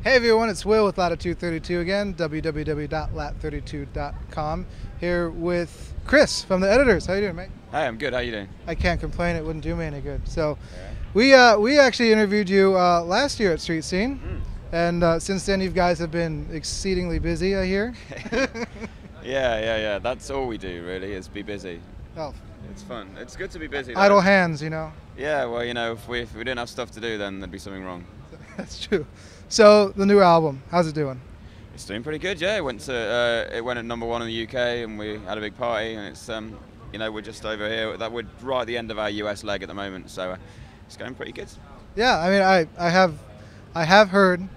Hey everyone, it's Will with Latitude 32 again, www.lat32.com. Here with Chris from the editors. How you doing, mate? Hey, I'm good. How you doing? I can't complain. It wouldn't do me any good. So, Yeah. we actually interviewed you last year at Street Scene, Mm. and since then you guys have been exceedingly busy. I hear. Yeah. That's all we do, really, is be busy. Oh, It's fun. It's good to be busy, though. idle hands, you know. Yeah, well, if we didn't have stuff to do, then there'd be something wrong. That's true. So the new album, how's it doing? It's doing pretty good, yeah. It went at #1 in the UK, and we had a big party, and it's we're just over here. We're right at the end of our US leg at the moment, so it's going pretty good. Yeah, I mean, I have heard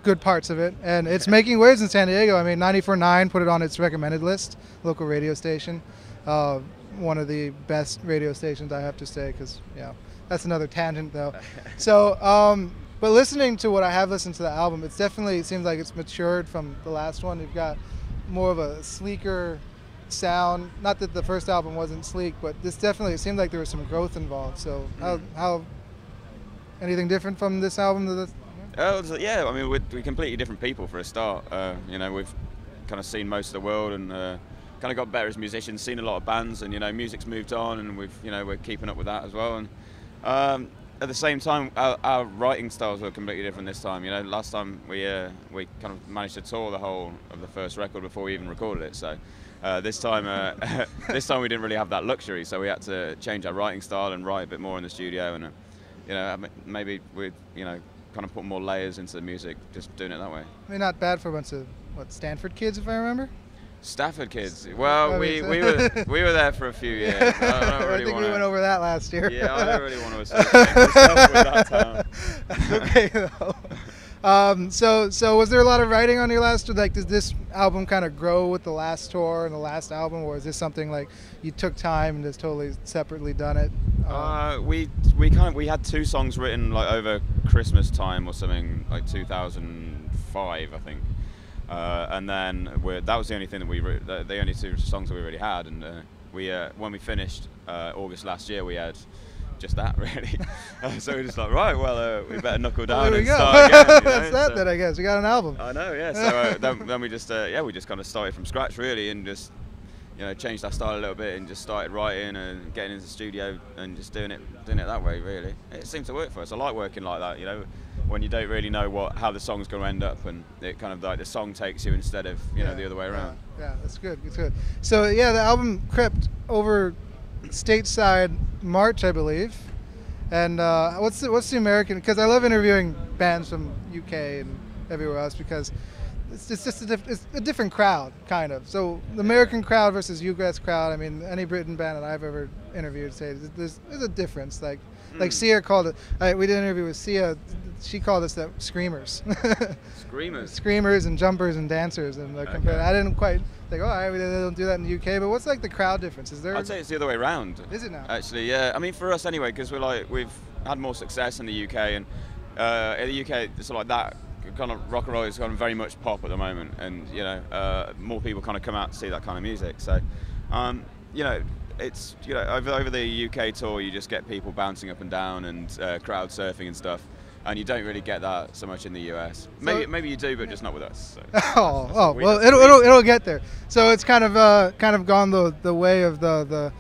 good parts of it, and it's making waves in San Diego. I mean, 94.9 put it on its recommended list, local radio station. One of the best radio stations, I have to say, because that's another tangent though. So, but listening to what I have listened to the album, it seems like it's matured from the last one. You've got more of a sleeker sound. Not that the first album wasn't sleek, but it seemed like there was some growth involved. So, how anything different from this album to this? Yeah, I mean, we're completely different people for a start. We've kind of seen most of the world and kind of got better as musicians, seen a lot of bands, and music's moved on, and we're keeping up with that as well. And at the same time, our writing styles were completely different this time. Last time we kind of managed to tour the whole of the first record before we even recorded it. So this time we didn't really have that luxury. So we had to change our writing style and write a bit more in the studio, and maybe we kind of put more layers into the music, just doing it that way. I mean, not bad for a bunch of Stanford kids, if I remember. Stafford kids. Well, we were there for a few years. I don't really think we went over that last year. Yeah, I don't really want to associate myself with that town. Okay, though. So was there a lot of writing on your last tour? Like, does this album kind of grow with the last tour and the last album, or is this something like you took time and just totally separately done it? We had 2 songs written like over Christmas time or something, like 2005, I think. And then that was the only thing that we wrote, the only 2 songs that we really had, and when we finished August last year, we had just that really. So we're just like, right, well, we better knuckle down and start again. That's that then, I guess. We got an album. I know, yeah. So then we just we just kind of started from scratch really, and just changed our style a little bit and just started writing and getting into the studio and just doing it that way really. It seemed to work for us. I like working like that, when you don't really know how the song's going to end up, and it kind of like the song takes you instead of the other way around. Yeah, that's good. It's good. So the album crept over stateside March, I believe. And what's the American? Because I love interviewing bands from UK and everywhere else because it's just a different crowd, kind of. So the American crowd versus US crowd. I mean, any Britain band that I've ever interviewed say there's a difference. Like Sia called it. We did an interview with Sia. She called us the screamers. Screamers and jumpers and dancers, and compared. I didn't quite think, all right, they don't do that in the UK. But what's like the crowd difference? Is there? I'd say it's the other way around. Is it now? Actually, yeah. I mean, for us anyway, because we've had more success in the UK, and in the UK, it's like that kind of rock and roll is kind of very much pop at the moment, and more people kind of come out to see that kind of music. So, it's over the UK tour, you just get people bouncing up and down and crowd surfing and stuff. And you don't really get that so much in the US. Maybe you do, but just not with us. So. Well, it'll get there. So it's kind of gone the way of the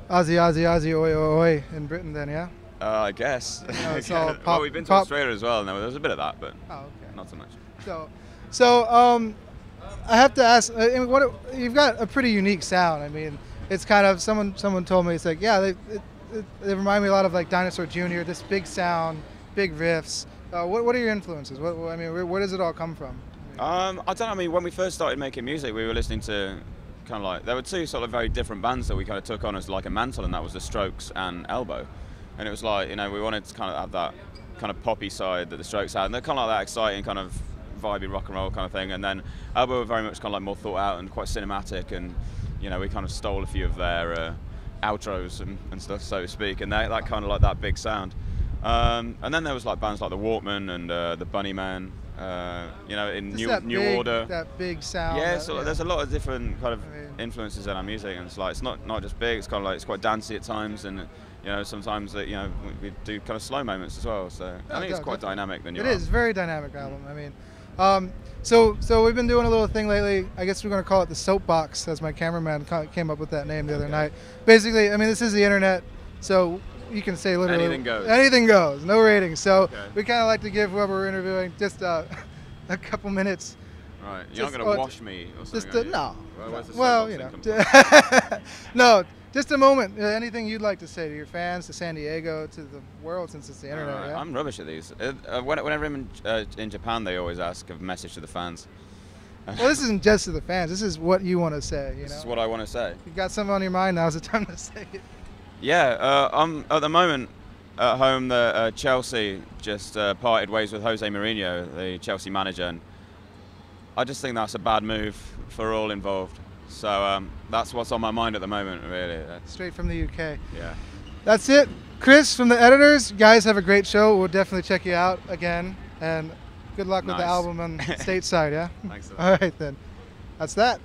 Aussie oi oi oi in Britain then, yeah. I guess. It's all pop, well, we've been to Australia as well. No, there's a bit of that, but not so much. So I have to ask. You've got a pretty unique sound. I mean, it's kind of someone told me it's like they remind me a lot of like Dinosaur Jr. This big sound. Big riffs. What are your influences? Where does it all come from? I don't know. I mean, when we first started making music, we were listening to kind of like there were 2 sort of very different bands that we kind of took on as like a mantle, and that was the Strokes and Elbow. And it was like we wanted to kind of have that kind of poppy side that the Strokes had, and they're kind of like that exciting kind of vibey rock and roll kind of thing. And then Elbow were very much kind of like more thought out and quite cinematic, and we kind of stole a few of their outros and stuff, so to speak, and that kind of like that big sound. And then there was like bands like the Walkman and the Bunnymen, in New Order. That big sound. Yeah, there's a lot of different kind of influences in our music, and it's not just big. It's kind of like it's quite dancey at times, and you know, sometimes that, you know, we do kind of slow moments as well. So I think it's quite dynamic. The new album. It is very dynamic album. I mean, so we've been doing a little thing lately. I guess we're going to call it the soapbox, as my cameraman came up with that name the other night. Basically, I mean, this is the internet, so you can say literally Anything goes. Anything goes. No ratings. So we kind of like to give whoever we're interviewing just a couple minutes. Right. You're not going to wash me or something. Just no. Well, you know. No. Just a moment. Anything you'd like to say to your fans, to San Diego, to the world, since it's the internet? Right. Yeah? I'm rubbish at these. Whenever I'm in Japan, they always ask a message to the fans. Well, this isn't just to the fans. This is what you want to say. You know? This is what I want to say. You got something on your mind. Now's the time to say it. Yeah. I'm at the moment at home. Chelsea just parted ways with Jose Mourinho, the Chelsea manager, and I just think that's a bad move for all involved. So that's what's on my mind at the moment, really. Straight from the UK. Yeah. That's it. Chris from the editors, you guys have a great show. We'll definitely check you out again. And good luck with the album on Stateside, yeah? Thanks a lot. All right, then. That's that.